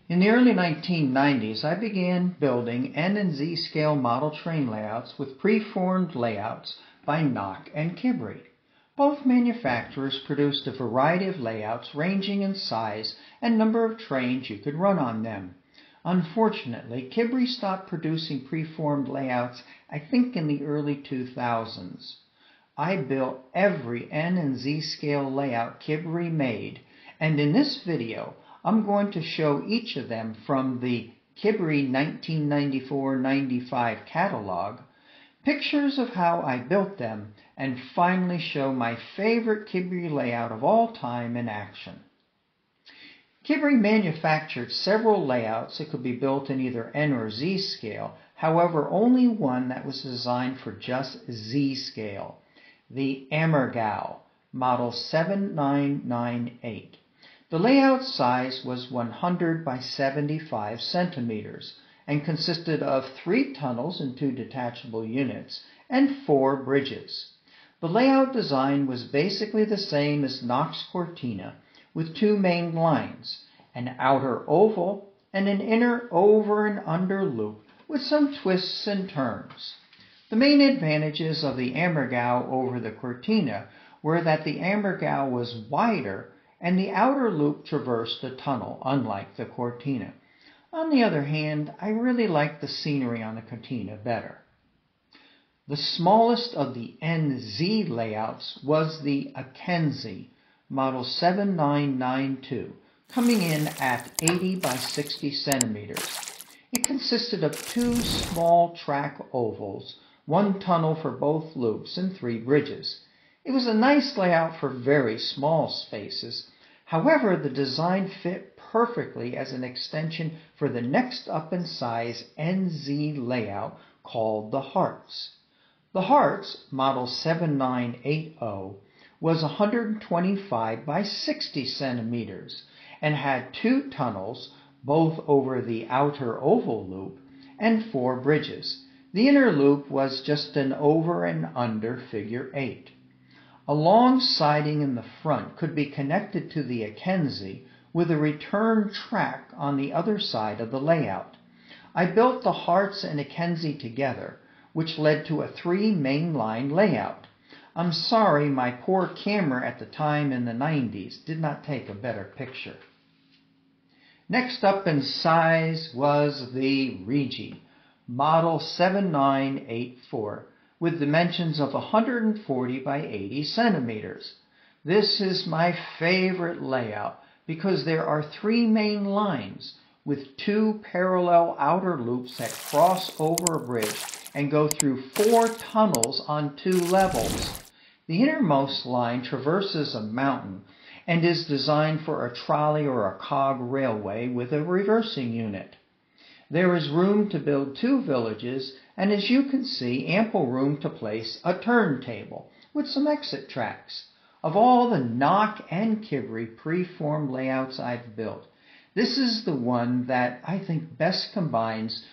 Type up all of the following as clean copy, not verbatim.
In the early 1990s, I began building N and Z scale model train layouts with preformed layouts by Nock and Kibri. Both manufacturers produced a variety of layouts ranging in size and number of trains you could run on them. Unfortunately, Kibri stopped producing preformed layouts, I think in the early 2000s. I built every N and Z scale layout Kibri made, and in this video, I'm going to show each of them from the Kibri 1994-95 catalog, pictures of how I built them, and finally show my favorite Kibri layout of all time in action. Kibri manufactured several layouts that could be built in either N or Z scale, however only one that was designed for just Z scale, the Ammergau, model 7998. The layout size was 100 by 75 centimeters and consisted of 3 tunnels and 2 detachable units and 4 bridges. The layout design was basically the same as Nock's Cortina, with 2 main lines, an outer oval and an inner over and under loop with some twists and turns. The main advantages of the Ammergau over the Cortina were that the Ammergau was wider and the outer loop traversed the tunnel, unlike the Cortina. On the other hand, I really liked the scenery on the Cortina better. The smallest of the NZ layouts was the Akenzi, model 7992, coming in at 80 by 60 centimeters. It consisted of 2 small track ovals, 1 tunnel for both loops, and 3 bridges. It was a nice layout for very small spaces. However, the design fit perfectly as an extension for the next up in size NZ layout called the Hearts. The Hearts, model 7980, was 125 by 60 centimeters and had 2 tunnels, both over the outer oval loop, and 4 bridges. The inner loop was just an over and under figure 8. A long siding in the front could be connected to the Akenzi with a return track on the other side of the layout. I built the Hearts and Akenzi together, which led to a 3 mainline layout. I'm sorry my poor camera at the time in the 90s did not take a better picture. Next up in size was the Regi, model 7984. With dimensions of 140 by 80 centimeters. This is my favorite layout because there are 3 main lines with 2 parallel outer loops that cross over a bridge and go through 4 tunnels on 2 levels. The innermost line traverses a mountain and is designed for a trolley or a cog railway with a reversing unit. There is room to build 2 villages, and as you can see, ample room to place a turntable with some exit tracks. Of all the Nock and Kibri preformed layouts I've built, this is the one that I think best combines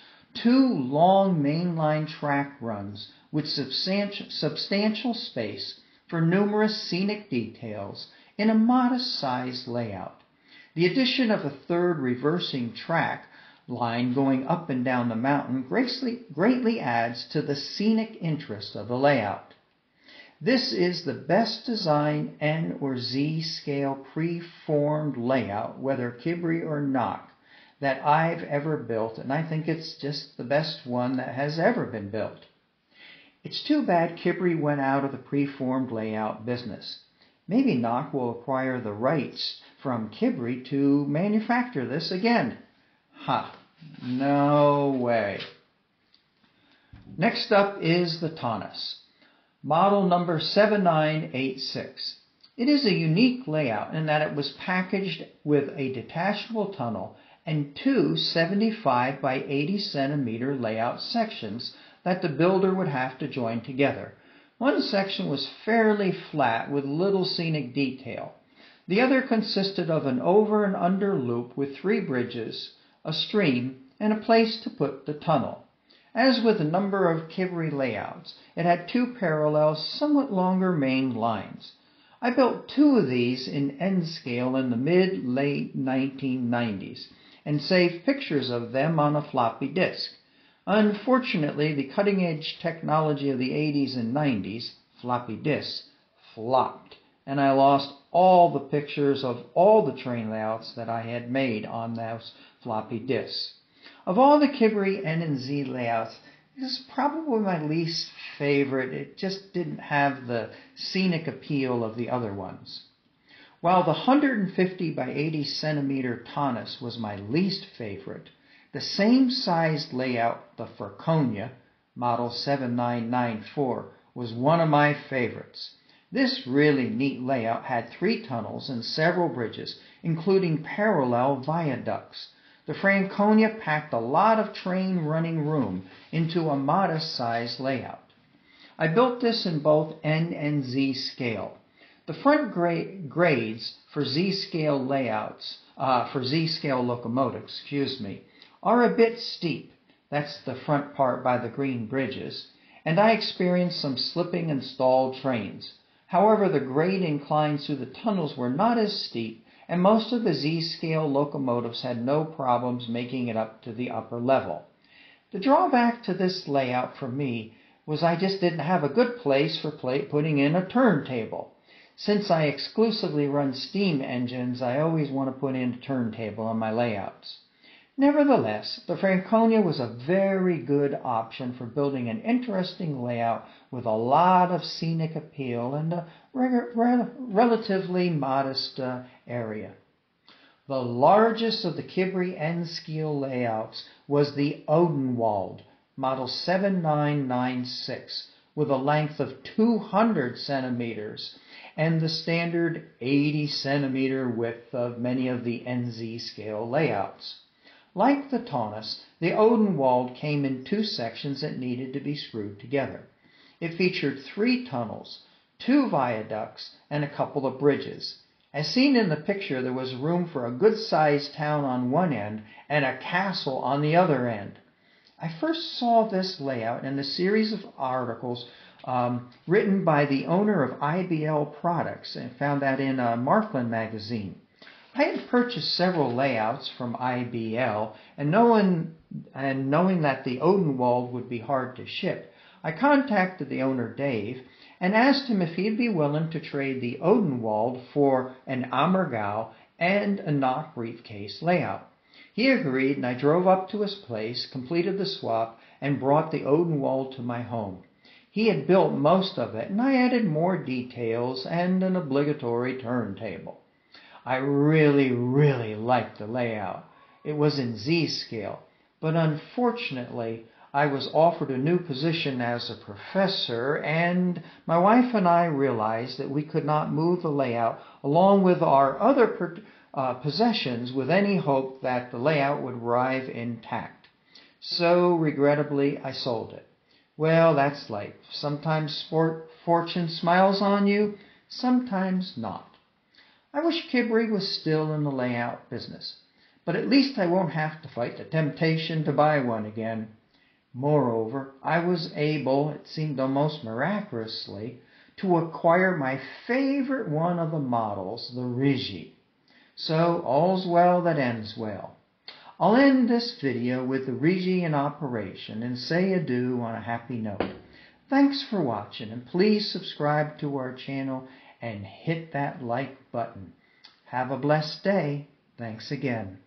2 long mainline track runs with substantial space for numerous scenic details in a modest-sized layout. The addition of a 3rd reversing track line going up and down the mountain greatly adds to the scenic interest of the layout. This is the best design N or Z scale preformed layout, whether Kibri or Nock, that I've ever built, and I think it's just the best one that has ever been built. It's too bad Kibri went out of the preformed layout business. Maybe Nock will acquire the rights from Kibri to manufacture this again. Ha! No way. Next up is the Taunus, model number 7986. It is a unique layout in that it was packaged with a detachable tunnel and 2 75 by 80 centimeter layout sections that the builder would have to join together. One section was fairly flat with little scenic detail. The other consisted of an over and under loop with 3 bridges, a stream, and a place to put the tunnel. As with a number of Kibri layouts, it had 2 parallel, somewhat longer main lines. I built 2 of these in N scale in the mid-late 1990s, and saved pictures of them on a floppy disk. Unfortunately, the cutting-edge technology of the 80s and 90s, floppy disks, flopped, and I lost all the pictures of all the train layouts that I had made on those floppy disks. Of all the Kibri N and Z layouts, this is probably my least favorite. It just didn't have the scenic appeal of the other ones. While the 150 by 80 centimeter Taunus was my least favorite, the same sized layout, the Franconia, model 7994, was one of my favorites. This really neat layout had 3 tunnels and several bridges, including parallel viaducts. The Franconia packed a lot of train running room into a modest-sized layout. I built this in both N and Z scale. The front grades for Z-scale layouts, for Z-scale locomotives, are a bit steep. That's the front part by the green bridges, and I experienced some slipping and stalled trains. However, the grade inclines through the tunnels were not as steep, and most of the Z-scale locomotives had no problems making it up to the upper level. The drawback to this layout for me was I just didn't have a good place for putting in a turntable. Since I exclusively run steam engines, I always want to put in a turntable on my layouts. Nevertheless, the Franconia was a very good option for building an interesting layout with a lot of scenic appeal and a relatively modest area. The largest of the Kibri N-scale layouts was the Odenwald, model 7996, with a length of 200 centimeters and the standard 80 centimeter width of many of the NZ scale layouts. Like the Taunus, the Odenwald came in 2 sections that needed to be screwed together. It featured 3 tunnels, 2 viaducts, and a couple of bridges. As seen in the picture, there was room for a good-sized town on one end and a castle on the other end. I first saw this layout in a series of articles written by the owner of IBL Products, and found that in Markland magazine. I had purchased several layouts from IBL, and knowing that the Odenwald would be hard to ship, I contacted the owner, Dave, and asked him if he'd be willing to trade the Odenwald for an Ammergau and a Knock briefcase layout. He agreed, and I drove up to his place, completed the swap, and brought the Odenwald to my home. He had built most of it, and I added more details and an obligatory turntable. I really liked the layout. It was in Z scale, but unfortunately I was offered a new position as a professor, and my wife and I realized that we could not move the layout along with our other possessions with any hope that the layout would arrive intact. So, regrettably, I sold it. Well, that's life. Sometimes fortune smiles on you, sometimes not. I wish Kibri was still in the layout business, but at least I won't have to fight the temptation to buy one again. Moreover, I was able, it seemed almost miraculously, to acquire my favorite one of the models, the Rigi. So, all's well that ends well. I'll end this video with the Rigi in operation and say adieu on a happy note. Thanks for watching, and please subscribe to our channel and hit that like button. Have a blessed day. Thanks again.